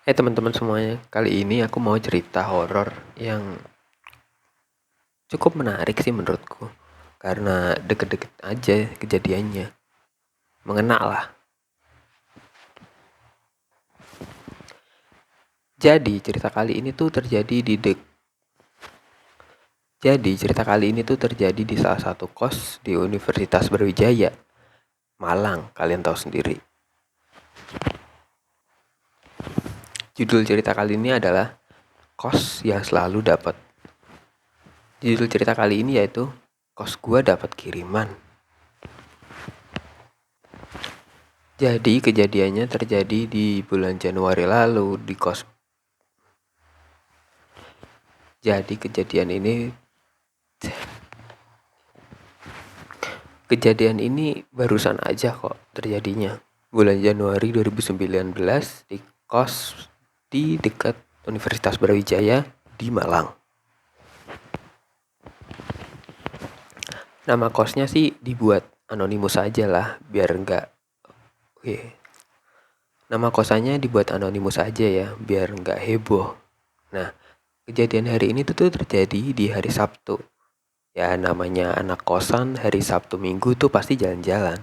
Hai teman-teman semuanya, kali ini aku mau cerita horor yang cukup menarik sih menurutku. Karena deket-deket aja kejadiannya, mengena lah. Jadi cerita kali ini tuh terjadi di salah satu kos di Universitas Brawijaya, Malang. Kalian tahu sendiri. Judul cerita kali ini adalah Kos yang Selalu Dapat. Judul cerita kali ini yaitu Kos Gua Dapat Kiriman. Jadi kejadiannya terjadi di bulan Januari lalu di kos. Jadi kejadian ini barusan aja kok terjadinya. Bulan Januari 2019 di kos di dekat Universitas Brawijaya di Malang. Nama kosnya sih dibuat anonimus aja lah biar enggak. Nama kosannya dibuat anonimus aja ya biar enggak heboh. Nah, kejadian hari ini tuh terjadi di hari Sabtu. Ya namanya anak kosan hari Sabtu Minggu tuh pasti jalan-jalan.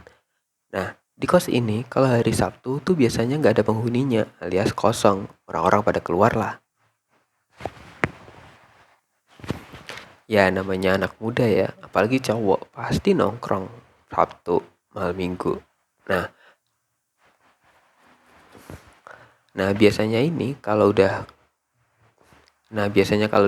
Nah, di kos ini kalau hari Sabtu tuh biasanya nggak ada penghuninya alias kosong. Orang-orang pada keluar lah. Ya namanya anak muda ya, apalagi cowok pasti nongkrong Sabtu malam Minggu. Nah, biasanya kalau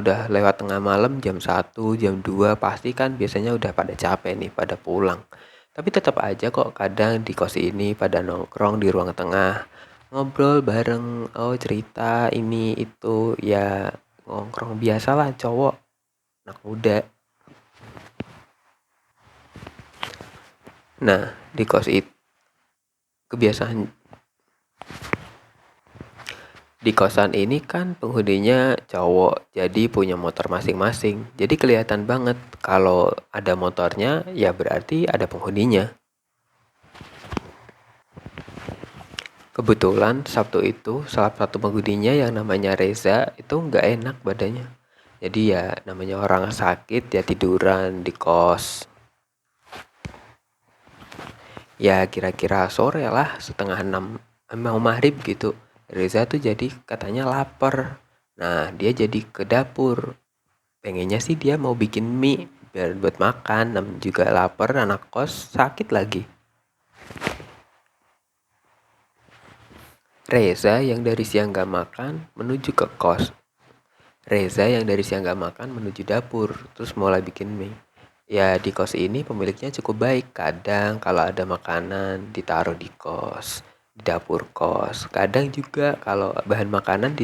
udah lewat tengah malam jam 1, jam 2 pasti kan biasanya udah pada capek nih, pada pulang. Tapi tetap aja kok kadang di kos ini pada nongkrong di ruang tengah, ngobrol bareng, cerita ini itu ya nongkrong biasalah cowok, anak muda. Nah, di kos itu kebiasaan di kosan ini kan penghuninya cowok, jadi punya motor masing-masing. Jadi kelihatan banget kalau ada motornya ya berarti ada penghuninya. Kebetulan Sabtu itu salah satu penghuninya yang namanya Reza itu nggak enak badannya. Jadi ya namanya orang sakit ya tiduran di kos. Ya kira-kira sore lah setengah 6 mau maghrib gitu. Reza tuh jadi katanya lapar. Nah dia jadi ke dapur. Pengennya sih dia mau bikin mie biar buat makan. Namun juga lapar, anak kos sakit lagi. Reza yang dari siang gak makan menuju ke kos. Reza yang dari siang gak makan menuju dapur, terus mulai bikin mie. Ya di kos ini pemiliknya cukup baik. Kadang kalau ada makanan ditaruh di kos, di dapur kos. Kadang juga kalau bahan makanan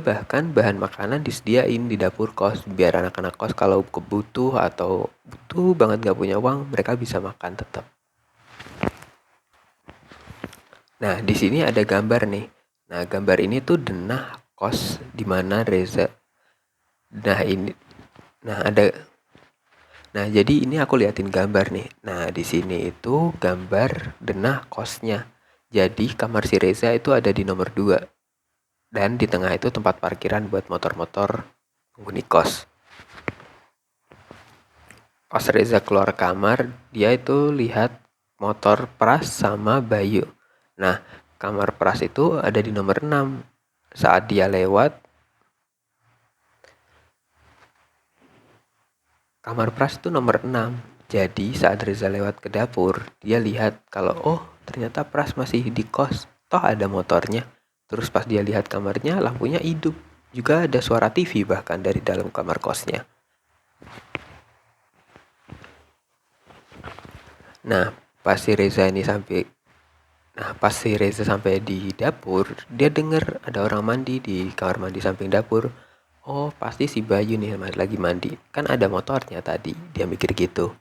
bahkan bahan makanan disediain di dapur kos biar anak-anak kos kalau kebutuh atau butuh banget gak punya uang mereka bisa makan tetap. Nah di sini ada gambar nih. Nah gambar ini tuh denah kos di mana Reza. Nah ini, nah ada. Nah jadi ini aku liatin gambar nih. Nah di sini itu gambar denah kosnya. Jadi kamar si Reza itu ada di nomor 2. Dan di tengah itu tempat parkiran buat motor-motor penghuni kos. Pas Reza keluar kamar, dia itu lihat motor Pras sama Bayu. Nah, kamar Pras itu ada di nomor 6. Saat dia lewat, kamar Pras itu nomor 6. Jadi saat Reza lewat ke dapur, dia lihat kalau ternyata Pras masih di kos. Toh ada motornya. Terus pas dia lihat kamarnya, lampunya hidup. Juga ada suara TV bahkan dari dalam kamar kosnya. Nah, pas si Reza sampai di dapur, dia dengar ada orang mandi di kamar mandi samping dapur. Oh, pasti si Bayu nih lagi mandi. Kan ada motornya tadi, dia mikir gitu.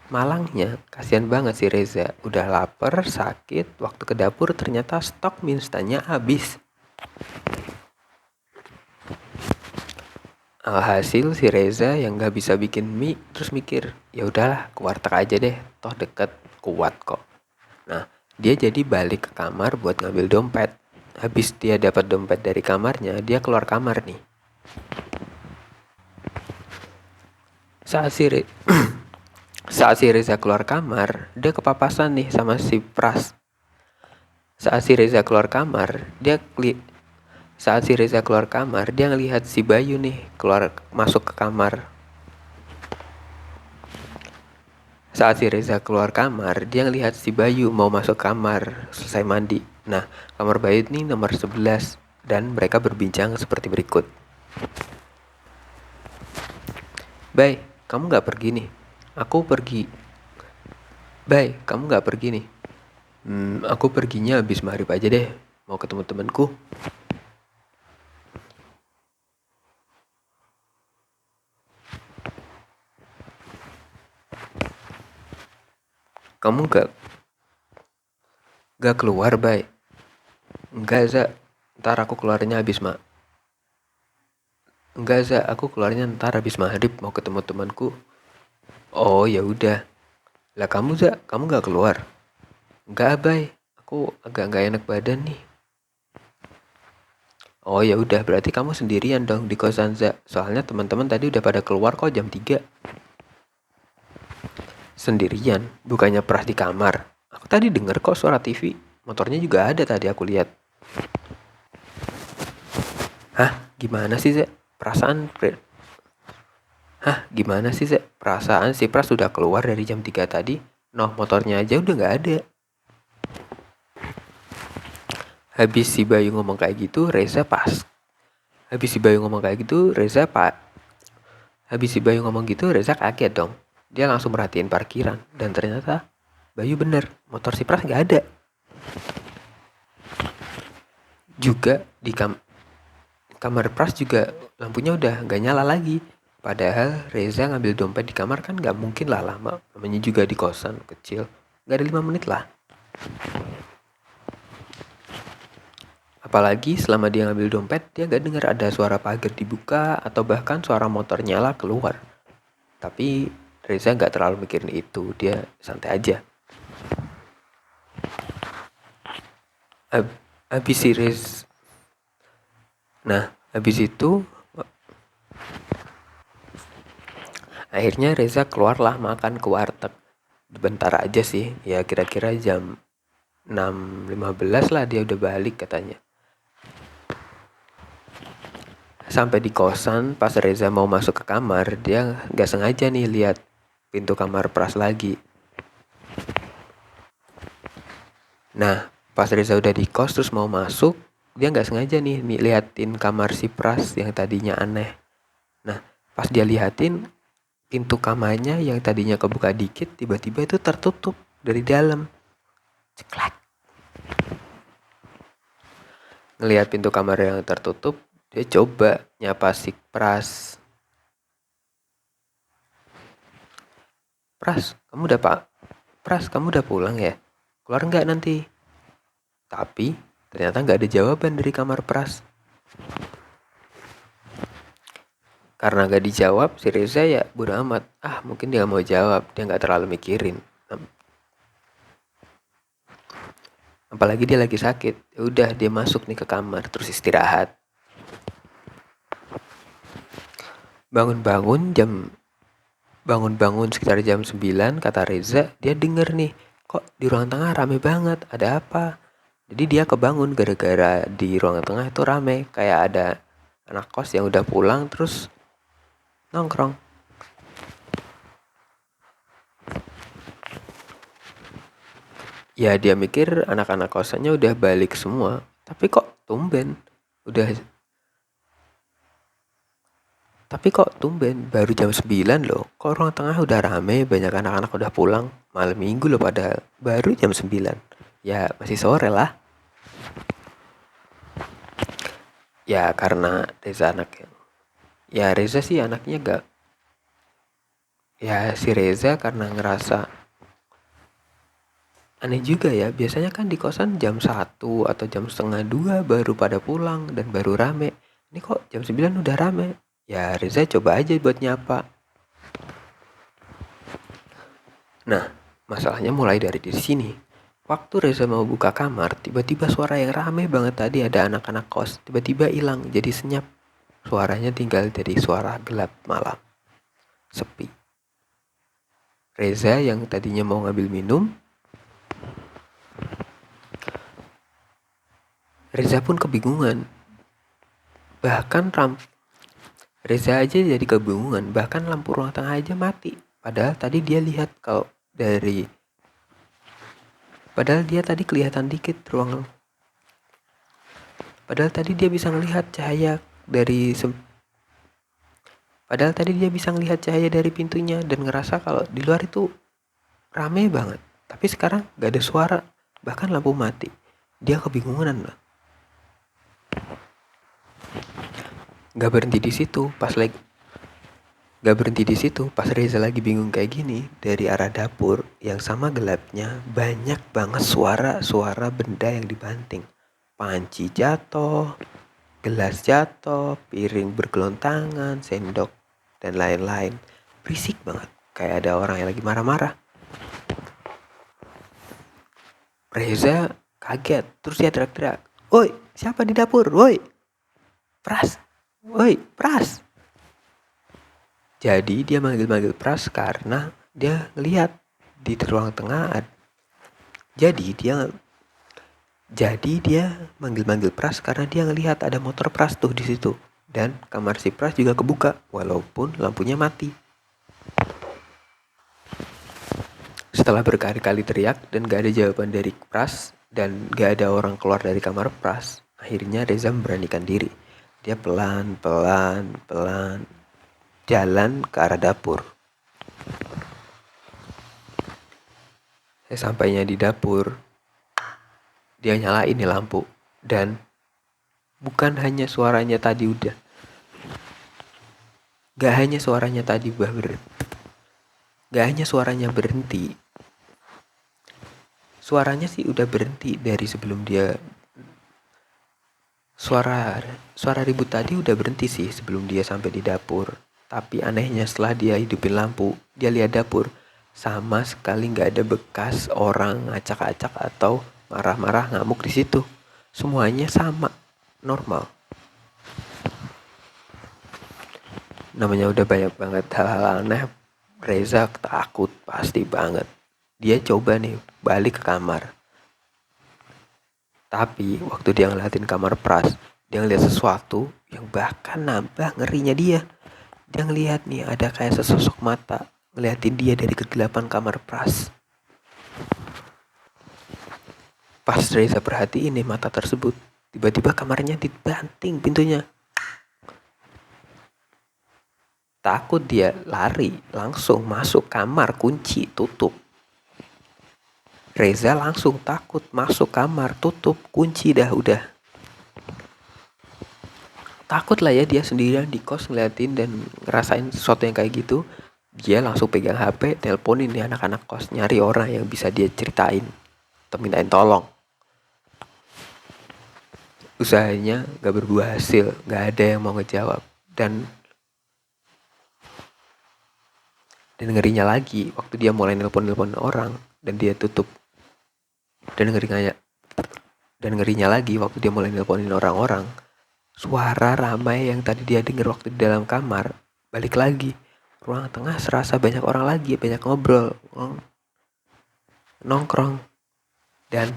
Malangnya, kasihan banget si Reza. Udah lapar, sakit, waktu ke dapur ternyata stok mie instannya habis. Alhasil si Reza yang gak bisa bikin mie terus mikir, ya udahlah ke warteg aja deh, toh deket, kuat kok. Nah, Dia jadi balik ke kamar buat ngambil dompet. Habis dia dapat dompet dari kamarnya, dia keluar kamar nih. Saat si, saat si Reza keluar kamar, dia kepapasan nih sama si Pras. Saat si Reza keluar kamar, dia ngelihat si Bayu nih masuk ke kamar. Saat si Reza keluar kamar, dia ngelihat si Bayu mau masuk kamar selesai mandi. Nah, kamar Bayu ini nomor 11 dan mereka berbincang seperti berikut. Bay, kamu gak pergi nih? Aku pergi. Bay, kamu gak pergi nih? Aku perginya habis maghrib aja deh. Mau ketemu temanku. Kamu gak keluar, Bay? Enggak, Za. Ntar aku keluarnya habis Enggak, Za. Aku keluarnya ntar habis maghrib mau ketemu temanku. Oh, ya udah. Lah kamu, Za, kamu gak keluar? Enggak, Bay. Aku agak gak enak badan nih. Oh, ya udah, berarti kamu sendirian dong di kosan, Za. Soalnya teman-teman tadi udah pada keluar kok jam 3. Sendirian? Bukannya Pras di kamar? Aku tadi denger kok suara TV. Motornya juga ada tadi aku lihat. Hah? Gimana sih, Za? Gimana sih, Za? Perasaan si Pras sudah keluar dari jam 3 tadi. Noh, motornya aja udah gak ada. Habis si Bayu ngomong kayak gitu, Reza kaget dong. Dia langsung merhatiin parkiran. Dan ternyata Bayu bener, motor si Pras gak ada. Juga di kamar Pras juga lampunya udah gak nyala lagi. Padahal Reza ngambil dompet di kamar kan gak mungkin lah lama. Namanya juga di kosan kecil. Gak ada 5 menit lah. Apalagi selama dia ngambil dompet, dia gak dengar ada suara pagar dibuka atau bahkan suara motor nyala keluar. Tapi Reza gak terlalu mikirin itu, dia santai aja. Habis itu akhirnya Reza keluarlah makan ke warteg. Bentar aja sih, ya kira-kira jam 6.15 lah dia udah balik katanya. Sampai di kosan, pas Reza mau masuk ke kamar, dia gak sengaja nih lihat pintu kamar Pras lagi. Nah, pas Reza udah di kos terus mau masuk, dia gak sengaja nih liatin kamar si Pras yang tadinya aneh. Nah, pas dia liatin, pintu kamarnya yang tadinya kebuka dikit, tiba-tiba itu tertutup dari dalam. Ceklek. Ngelihat pintu kamar yang tertutup, dia coba nyapa si Pras. Pras, kamu udah pulang ya? Keluar nggak nanti? Tapi ternyata nggak ada jawaban dari kamar Pras. Karena nggak dijawab, si Reza ya bodo amat. Mungkin dia mau jawab, dia nggak terlalu mikirin. Apalagi dia lagi sakit. Ya udah dia masuk nih ke kamar terus istirahat. Bangun sekitar jam 9, kata Reza, dia denger nih, kok di ruang tengah rame banget, ada apa? Jadi dia kebangun gara-gara di ruang tengah itu rame, kayak ada anak kos yang udah pulang terus nongkrong. Ya dia mikir anak-anak kosannya udah balik semua, tapi kok tumben baru jam 9 loh. Kok ruang tengah udah rame, banyak anak-anak udah pulang. Malam minggu loh padahal. Baru jam 9. Ya masih sore lah. Ya karena Reza anaknya. Ya Reza sih anaknya gak. Ya si Reza karena ngerasa aneh juga ya. Biasanya kan di kosan jam 1 atau jam setengah 2 baru pada pulang dan baru rame. Ini kok jam 9 udah rame. Ya Reza coba aja buat nyapa. Nah, masalahnya mulai dari di sini. Waktu Reza mau buka kamar, tiba-tiba suara yang rame banget tadi ada anak-anak kos. Tiba-tiba hilang, jadi senyap. Suaranya tinggal dari suara gelap malam. Sepi. Reza yang tadinya mau ngambil minum, Reza pun kebingungan. Reza aja jadi kebingungan, bahkan lampu ruang tengah aja mati. Padahal tadi kelihatan dikit ruang. Padahal tadi dia bisa ngelihat cahaya dari pintunya dan ngerasa kalau di luar itu rame banget. Tapi sekarang gak ada suara, bahkan lampu mati. Dia kebingungan lah. Gak berhenti di situ, pas Reza lagi bingung kayak gini, dari arah dapur yang sama gelapnya banyak banget suara benda yang dibanting. Panci jatuh, gelas jatuh, piring bergelontangan, sendok, dan lain-lain. Berisik banget, kayak ada orang yang lagi marah-marah. Reza kaget, terus dia teriak-teriak, "Woi, siapa di dapur? Woi, Pras! Woi, Pras!" Jadi dia manggil-manggil Pras karena dia ngelihat di ruang tengah. Jadi dia manggil-manggil Pras karena dia ngelihat ada motor Pras tuh di situ. Dan kamar si Pras juga kebuka walaupun lampunya mati. Setelah berkali-kali teriak dan gak ada jawaban dari Pras dan gak ada orang keluar dari kamar Pras, akhirnya Reza memberanikan diri. Dia pelan-pelan jalan ke arah dapur. Sampainya di dapur, dia nyalain nih lampu. Dan bukan hanya suaranya tadi udah. Gak hanya suaranya berhenti. Suaranya sih udah berhenti dari sebelum dia. Suara ribut tadi udah berhenti sih sebelum dia sampai di dapur. Tapi anehnya setelah dia hidupin lampu, dia lihat dapur. Sama sekali gak ada bekas orang ngacak-acak atau marah-marah ngamuk di situ. Semuanya sama, normal. Namanya udah banyak banget hal-hal aneh, Reza takut pasti banget. Dia coba nih balik ke kamar. Tapi waktu dia ngeliatin kamar Pras, dia ngeliat sesuatu yang bahkan nambah ngerinya dia. Dia ngeliat nih ada kayak sesosok mata ngeliatin dia dari kegelapan kamar Pras. Pas Reza perhatiin nih mata tersebut, tiba-tiba kamarnya dibanting pintunya. Takut dia lari, langsung masuk kamar, kunci, tutup. Reza langsung takut masuk kamar, tutup, kunci dah udah. Takut lah ya dia sendirian di kos ngeliatin dan ngerasain sesuatu yang kayak gitu. Dia langsung pegang HP, teleponin nih anak-anak kos, nyari orang yang bisa dia ceritain atau mintain tolong. Usahanya gak berbuah hasil, gak ada yang mau ngejawab. Dan ngerinya lagi waktu dia mulai nelpon orang dan dia tutup. Dan ngerinya lagi waktu dia mulai nelponin orang-orang, suara ramai yang tadi dia dengar waktu di dalam kamar balik lagi. Ruang tengah serasa banyak orang lagi, banyak ngobrol, nongkrong. Dan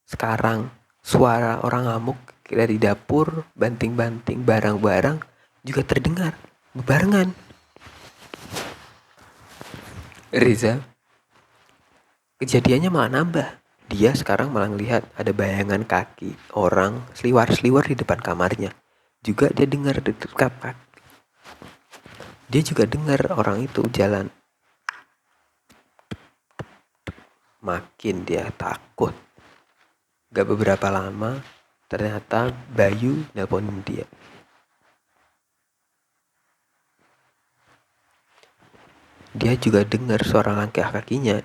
sekarang suara orang ngamuk dari dapur, banting-banting barang-barang juga terdengar bebarengan. Reza, kejadiannya malah nambah. Dia sekarang malah ngelihat ada bayangan kaki orang seliwar-seliwar di depan kamarnya. Juga dia dengar dekat. Dia juga dengar orang itu jalan. Makin dia takut. Gak beberapa lama, ternyata Bayu nelponin dia. Dia juga dengar suara langkah kakinya.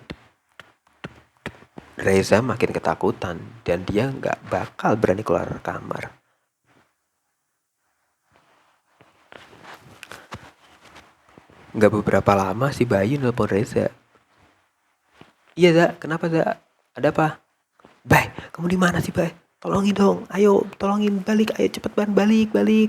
Reza makin ketakutan dan dia gak bakal berani keluar kamar. Gak beberapa lama si Bayu nelpon Reza. "Iya, Za, kenapa, Za? Ada apa?" Bay, kamu di mana sih, Bay? Tolongin dong, ayo, tolongin balik, ayo cepet ban, balik, balik.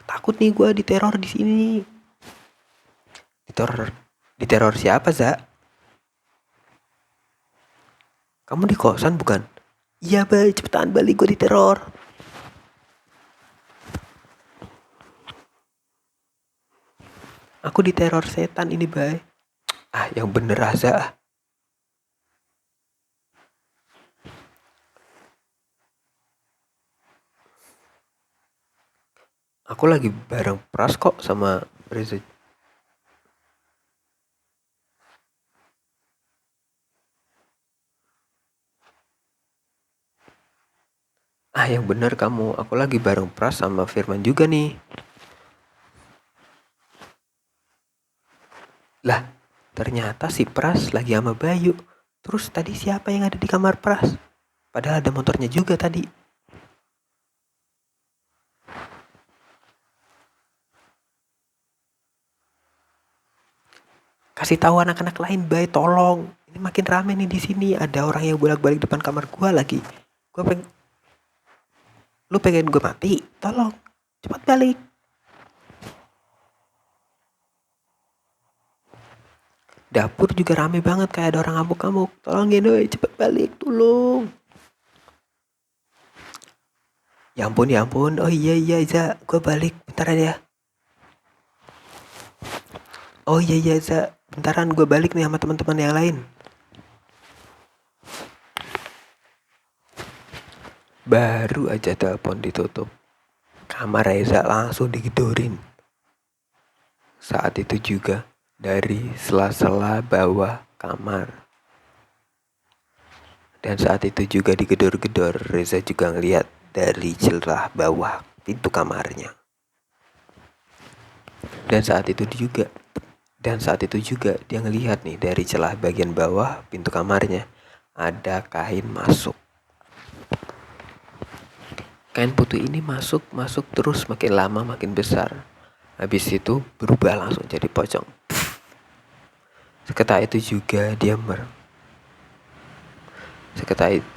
Takut nih gue diteror di sini. Diteror siapa, Za? Kamu di kosan bukan? Iya, Bay, cepetan balik, gue diteror. Aku diteror setan ini, Bay. Ah, yang bener aja. Aku lagi bareng Pras kok sama Reza. Ah, yang bener kamu. Aku lagi bareng Pras sama Firman juga nih. Lah, ternyata si Pras lagi sama Bayu. Terus tadi siapa yang ada di kamar Pras? Padahal ada motornya juga tadi. Kasih tahu anak-anak lain, Bay, tolong. Ini makin rame nih di sini. Ada orang yang bolak-balik depan kamar gua lagi. Lu pengen gue mati? Tolong, cepat balik. Dapur juga rame banget kayak ada orang ngamuk-ngamuk. Tolongin, doi, cepet balik, tolong. Ya ampun, ya ampun. Oh iya, Za, gue balik. Bentaran ya. Oh iya, Za. Bentaran gue balik nih sama teman-teman yang lain. Baru aja telepon ditutup, kamar Reza langsung digedorin. Saat itu juga dari sela-sela bawah kamar. Dan saat itu juga digedor-gedor, Reza juga ngeliat dari celah bawah pintu kamarnya. Dan saat itu juga dia ngelihat nih dari celah bagian bawah pintu kamarnya ada kain masuk. Kain putih ini masuk terus makin lama makin besar. Habis itu berubah langsung jadi pocong.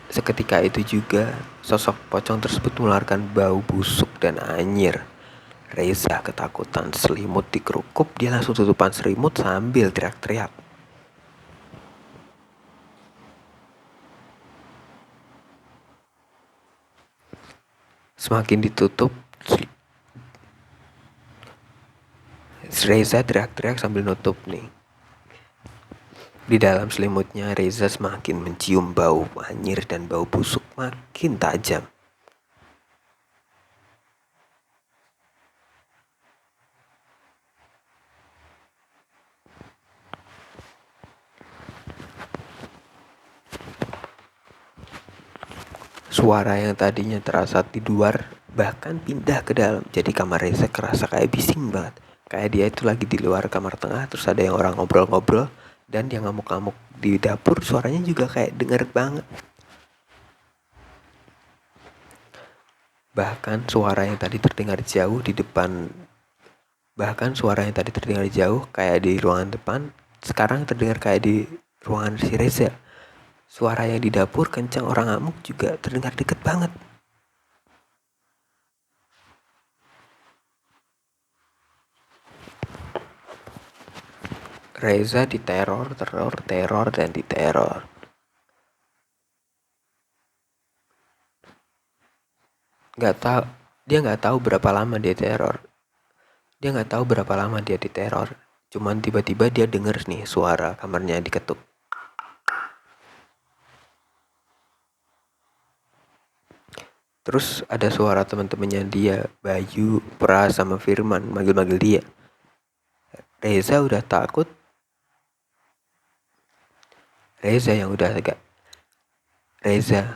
Seketika itu juga sosok pocong tersebut mengeluarkan bau busuk dan anyir. Reza ketakutan, selimut dikerukup, dia langsung tutupan selimut sambil teriak-teriak. Semakin ditutup, Reza teriak-teriak sambil nutup nih. Di dalam selimutnya, Reza semakin mencium bau anyir dan bau busuk makin tajam. Suara yang tadinya terasa di luar bahkan pindah ke dalam. Jadi kamar Reza kerasa kayak bising banget. Kayak dia itu lagi di luar kamar tengah, terus ada yang orang ngobrol-ngobrol, dan yang ngamuk-ngamuk di dapur suaranya juga kayak denger banget. Bahkan suara yang tadi terdengar jauh kayak di ruangan depan, sekarang terdengar kayak di ruangan si Reza. Suara yang di dapur kencang orang ngamuk juga terdengar deket banget. Reza diteror, teror, dan diteror. Dia nggak tahu berapa lama dia diteror. Cuman tiba-tiba dia denger nih suara kamarnya diketuk. Terus ada suara teman-temannya dia, Bayu, Pras, sama Firman manggil-manggil dia. Reza udah takut. Reza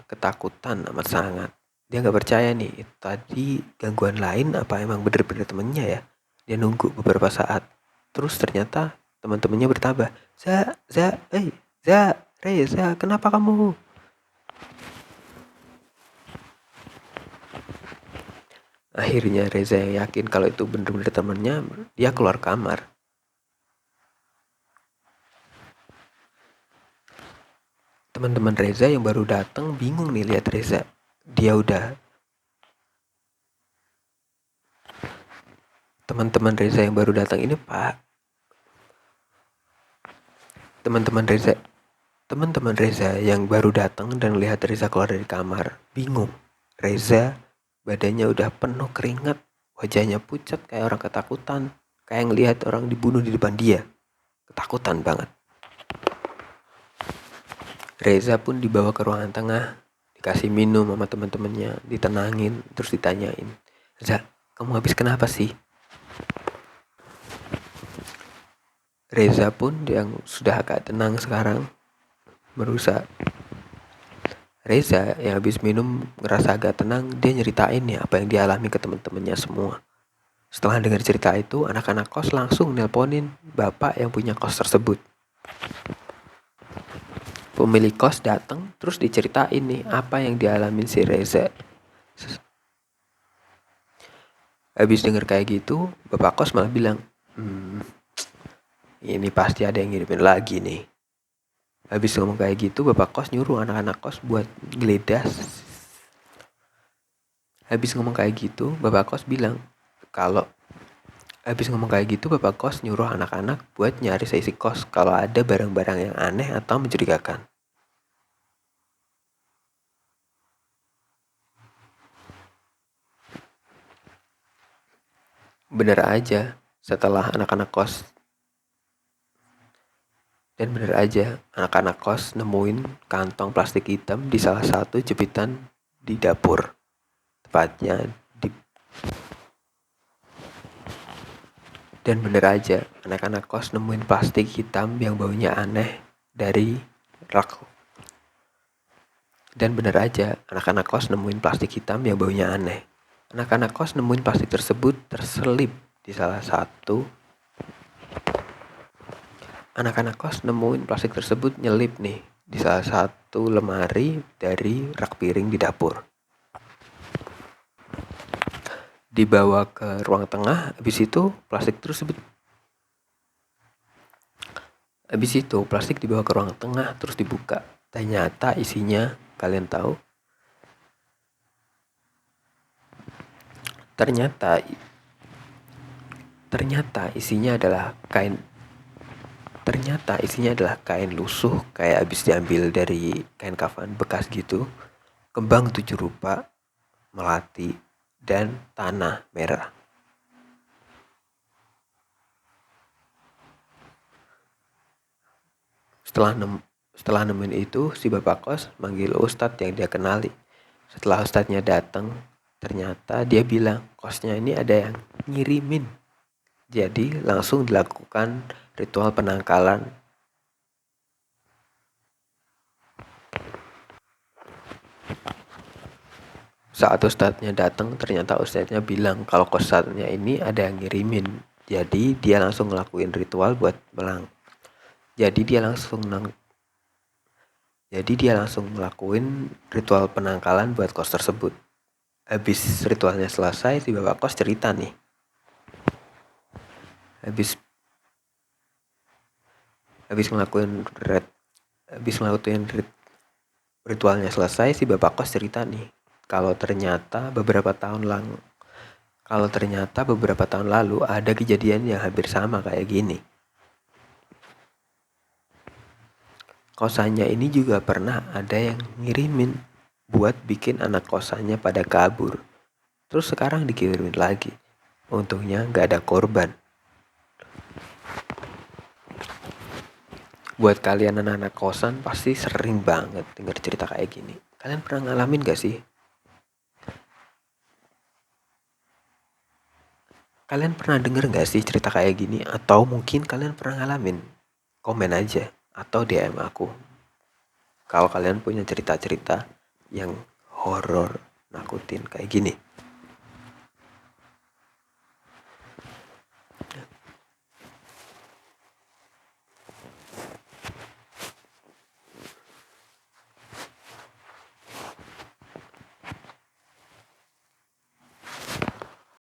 ketakutan amat sangat. Dia nggak percaya nih, tadi gangguan lain apa emang bener-bener temennya ya? Dia nunggu beberapa saat. Terus ternyata teman-temannya bertambah. Reza, kenapa kamu? Akhirnya Reza yang yakin kalau itu bener-bener temennya, dia keluar kamar. Teman-teman Reza yang baru datang bingung nih lihat Reza. Teman-teman Reza yang baru datang ini Pak. Teman-teman Reza yang baru datang dan lihat Reza keluar dari kamar bingung. Reza badannya udah penuh keringat, wajahnya pucat kayak orang ketakutan, kayak ngelihat orang dibunuh di depan dia. Ketakutan banget. Reza pun dibawa ke ruangan tengah, dikasih minum sama teman-temannya, ditenangin, terus ditanyain, Reza, kamu habis kenapa sih? Reza pun yang sudah agak tenang sekarang berusaha. Reza yang habis minum ngerasa agak tenang, dia nyeritain nih apa yang dia alami ke teman-temannya semua. Setelah dengar cerita itu, anak-anak kos langsung nelponin bapak yang punya kos tersebut. Pemilik kos datang terus diceritain nih apa yang dialami si Reza. Habis denger kayak gitu, bapak kos malah bilang, ini pasti ada yang ngirimin lagi nih. Habis ngomong kayak gitu, bapak kos nyuruh anak-anak kos buat geledah. Habis ngomong kayak gitu, bapak kos nyuruh anak-anak buat nyari seisi kos kalau ada barang-barang yang aneh atau mencurigakan. Bener aja, anak-anak kos nemuin kantong plastik hitam di salah satu jepitan di dapur. Dan bener aja, anak-anak kos nemuin plastik hitam yang baunya aneh dari rak. Anak-anak kos nemuin plastik tersebut terselip di salah satu. Anak-anak kos nemuin plastik tersebut nyelip nih di salah satu lemari dari rak piring di dapur. Dibawa ke ruang tengah, habis itu plastik dibawa ke ruang tengah terus dibuka. Ternyata isinya, kalian tahu? Ternyata isinya adalah kain lusuh kayak habis diambil dari kain kafan bekas gitu, kembang 7 rupa, melati, dan tanah merah. Setelah nemuin itu, si bapak kos manggil ustadz yang dia kenali. Setelah ustadznya datang, ternyata dia bilang kosnya ini ada yang ngirimin. Jadi langsung dilakukan ritual penangkalan. Saat ustadznya datang, ternyata ustadznya bilang kalau kosannya ini ada yang ngirimin. Jadi dia langsung ngelakuin ritual buat ngelakuin ritual penangkalan buat kos tersebut. Habis ritualnya selesai, si bapak kos cerita nih. Habis ngelakuin ritualnya selesai, si bapak kos cerita nih. Kalau ternyata beberapa tahun lalu ada kejadian yang hampir sama kayak gini. Kosannya ini juga pernah ada yang ngirimin buat bikin anak kosannya pada kabur. Terus sekarang dikirimin lagi. Untungnya gak ada korban. Buat kalian anak-anak kosan pasti sering banget denger cerita kayak gini. Kalian pernah ngalamin gak sih? Kalian pernah denger gak sih cerita kayak gini? Atau mungkin kalian pernah ngalamin? Komen aja atau DM aku. Kalau kalian punya cerita-cerita yang horor, nakutin kayak gini.